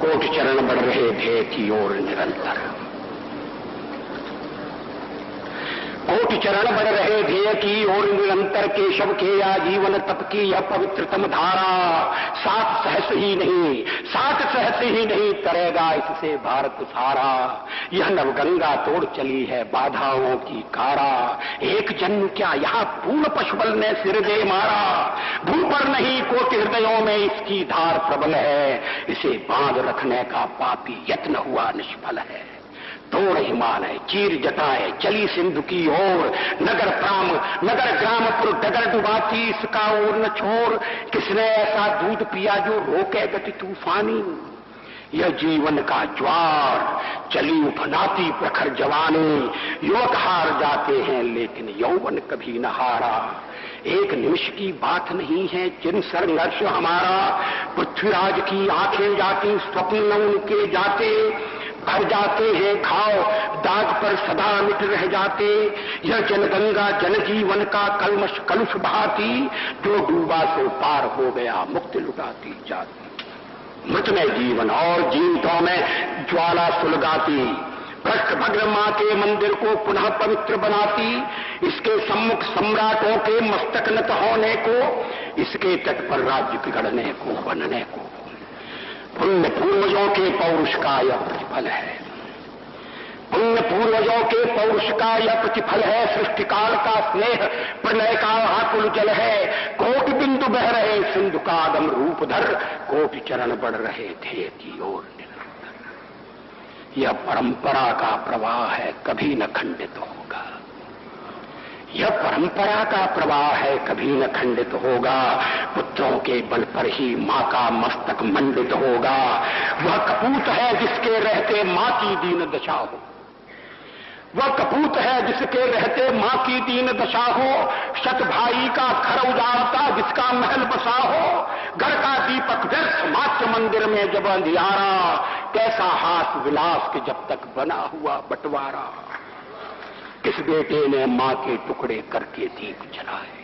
कोटि चरण बढ़ रहे ध्येय की ओर निरंतर, कोटि चरण बढ़ रहे ध्येय की ओर निरंतर, केशव के आजीवन तप की यह पवित्रतम धारा, सात सहस ही नहीं तरेगा इससे भारत सारा। यह नवगंगा तोड़ चली है बाधाओं की कारा, एक जन्म क्या यहाँ पूर्ण पशुबल ने सिर दे मारा। भू पर नहीं कोटि हृदयों में इसकी धार प्रबल है, इसे बांध रखने का पापी यत्न हुआ निष्फल है। तोड़ हिमालय चीर जटाए चली सिंधु की ओर, नगर ग्रामपुर डगर डुबाती इसका ओर न छोड़। किसने ऐसा दूध पिया जो रोके गति तूफानी, यह जीवन का ज्वार चली उफनाती प्रखर जवानी। युवक हार जाते हैं लेकिन यौवन कभी न हारा, एक निमिष की बात नहीं है चिर संघर्ष हमारा। पृथ्वीराज की आंखें जाती स्वप्न उनके जाते, भर जाते हैं घाव दाग पर सदा मिट रह जाते। यह जनगंगा जनजीवन का कलमश कलुष बहाती, जो डूबा सो पार हो गया मुक्ति लुटाती जाती। मृत में जीवन और जीवितों में ज्वाला सुलगाती, भ्रष्ट भद्र मां के मंदिर को पुनः पवित्र बनाती। इसके सम्मुख सम्राटों के मस्तक नत होने को, इसके तट पर राज्य बिगड़ने को बनने को। पुण्य पूर्वजों के पौरुष का यह प्रतिफल है, पुण्य पूर्वजों के पौरुष का यह प्रतिफल है। सृष्टिकाल का स्नेह प्रलय का आकुल जल है, कोटि बिंदु बह रहे सिंधु का आगम रूप धर, कोटि चरण बढ़ रहे ध्येय की ओर निरंतर। यह परंपरा का प्रवाह है कभी न खंडित होगा, यह परंपरा का प्रवाह है कभी न खंडित होगा। पुत्रों के बल पर ही मां का मस्तक मंडित होगा। वह कपूत है जिसके रहते मां की दीन दशा हो, वह कपूत है जिसके रहते मां की दीन दशा हो। शत भाई का घर उजाड़ता जिसका महल बसा हो, घर का दीपक व्यर्थ मात्र मंदिर में जब अंधियारा। कैसा हास विलास के जब तक बना हुआ बंटवारा। किस बेटे ने मां के टुकड़े करके दीप जलाए,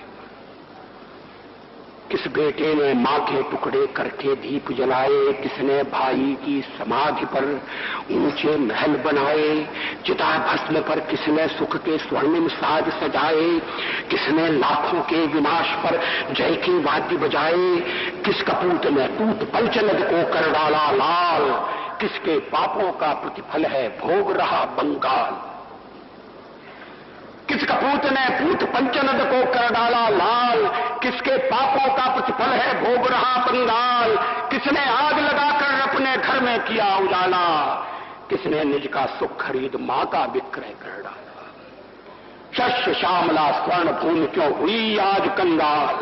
किस बेटे ने मां के टुकड़े करके दीप जलाए। किसने भाई की समाधि पर ऊंचे महल बनाए, चिता भस्म पर किसने सुख के स्वर्णिम साज सजाए। किसने लाखों के विनाश पर जय के वाद्य बजाए। किस कपूत ने टूट पंचनद को कर डाला लाल, किसके पापों का प्रतिफल है भोग रहा बंगाल। किस कपूत ने पूत पंचनद को कर डाला लाल, किसके पापों का प्रतिफल है भोग रहा बंगाल। किसने आग लगाकर अपने घर में किया उजाला, किसने निज का सुख खरीद मां का विक्रय कर डाला। शस्य श्यामला स्वर्ण भूमि क्यों हुई आज कंगाल,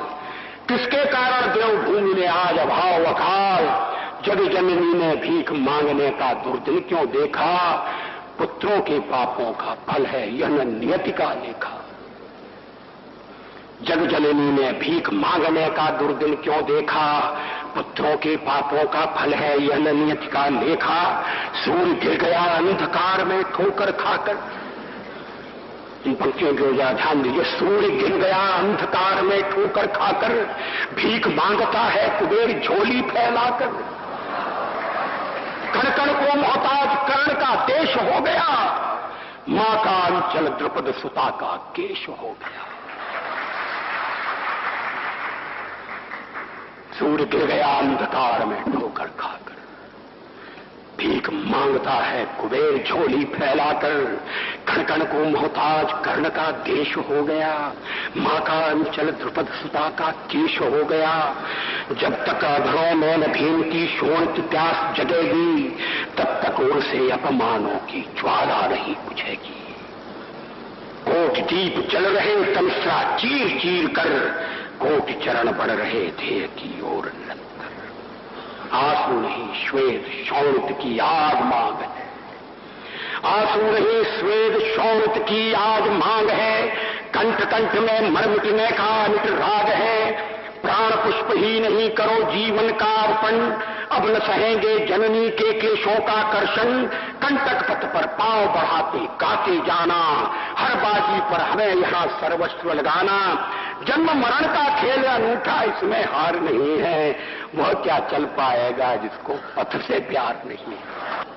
किसके कारण देवभूमि ने आज अभाव अकाल। जग जननी ने भीख मांगने का दुर्दिन क्यों देखा, पुत्रों के पापों का फल है यह नियति का लेखा। जग जननी ने भीख मांगने का दुर्दिन क्यों देखा, पुत्रों के पापों का फल है यह नियति का लेखा। सूर्य गिर गया अंधकार में ठोकर खाकर, इन पंक्तियों की ओर ध्यान दीजिए। सूर्य गिर गया अंधकार में ठोकर खाकर, भीख मांगता है कुबेर झोली फैलाकर। कण कण को मोहताज कर्ण का देश हो गया, मां का अंचल द्रुपद सुता का केश हो गया। सूर्य गिर गया अंधकार में ठोकर खाकर, भीख मांगता है कुबेर झोली फैलाकर। कण कण को मोहताज कर्ण का देश हो गया, मां का अंचल द्रुपद सुता का केश हो गया। जब तक अधरों में न भीम की शोणित प्यास जगेगी, तब तक ओर से अपमानों की ज्वाला नहीं बुझेगी। कोटि दीप जल रहे तमस्रा चीर चीर कर, कोटि चरण बढ़ रहे ध्येय की ओर निरंतर। आंसू नहीं श्वेत शौणित की आग मांग है, आंसू नहीं श्वेत शौणित की आज मांग है। कंठ कंठ में मर मिटने का अमिट राग है, प्राण पुष्प ही नहीं करो जीवन का अर्पण। अब न सहेंगे जननी के केशों का कर्षण, कंटक पथ पर पांव बढ़ाते गाते जाना, हर बाजी पर हमें यहाँ सर्वस्व लगाना। जन्म मरण का खेल अनूठा इसमें हार नहीं है, वह क्या चल पाएगा जिसको पथ से प्यार नहीं है।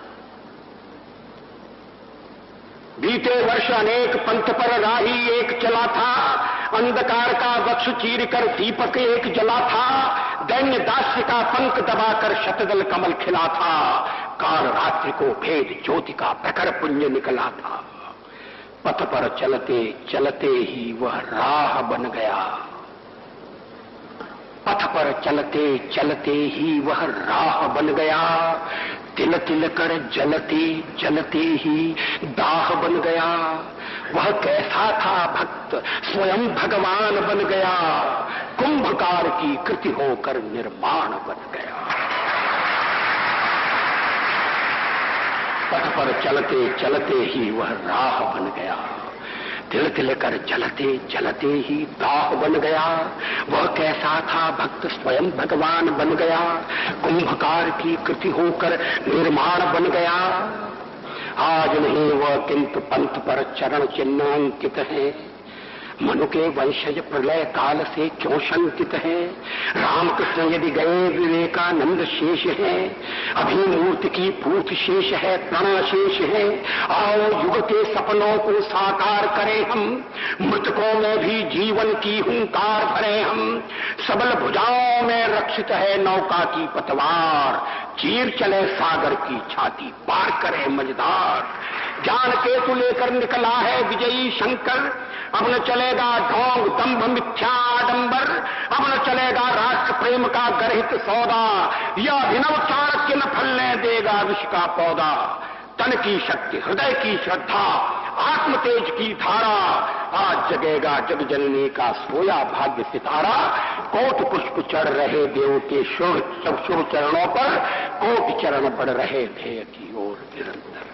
बीते वर्ष अनेक पंथ पर राही एक चला था, अंधकार का वक्ष चीर कर दीपक एक जला था, दैन्य दास्य का पंख दबाकर शतदल कमल खिला था, काल रात्रि को भेद ज्योति का प्रखर पुंज निकला था। पथ पर चलते चलते ही वह राह बन गया, पथ पर चलते चलते ही वह राह बन गया, तिल तिल कर जलते जलते ही दाह बन गया। वह कैसा था भक्त, स्वयं भगवान बन गया, कुंभकार की कृति होकर निर्माण बन गया। पथ पर चलते चलते ही वह राह बन गया, तिल तिल कर जलते जलते ही दाह बन गया। वह कैसा था भक्त, स्वयं भगवान बन गया, कुंभकार की कृति होकर निर्माण बन गया। आज नहीं वह किंतु पंथ पर चरण चिन्ह अंकित है, मनु के वंशज प्रलय काल से क्यों शंकित है। रामकृष्ण यदि गए विवेकानंद शेष है, अभिमूर्ति की पूर्ति शेष है, प्रण शेष है। आओ युग के सपनों को साकार करें हम, मृतकों में भी जीवन की हुंकार भरे हम। सबल भुजाओं में रक्षित है नौका की पतवार, चीर चले सागर की छाती पार करे मझधार। ज्ञान केतु लेकर निकला है विजयी शंकर, अब न चलेगा ढोंग दंभ मिथ्या आडंबर, अब न चलेगा राष्ट्र प्रेम का गर्हित सौदा, यह अभिनव चाणक्य न फलने देगा विष का पौधा। तन की शक्ति, हृदय की श्रद्धा, आत्म तेज की धारा, आज जगेगा जग जननी का सोया भाग्य सितारा। कोटि पुष्प चढ़ रहे देव के शुभ चरणों पर, कोटि चरण बढ़ रहे ध्येय की ओर निरंतर।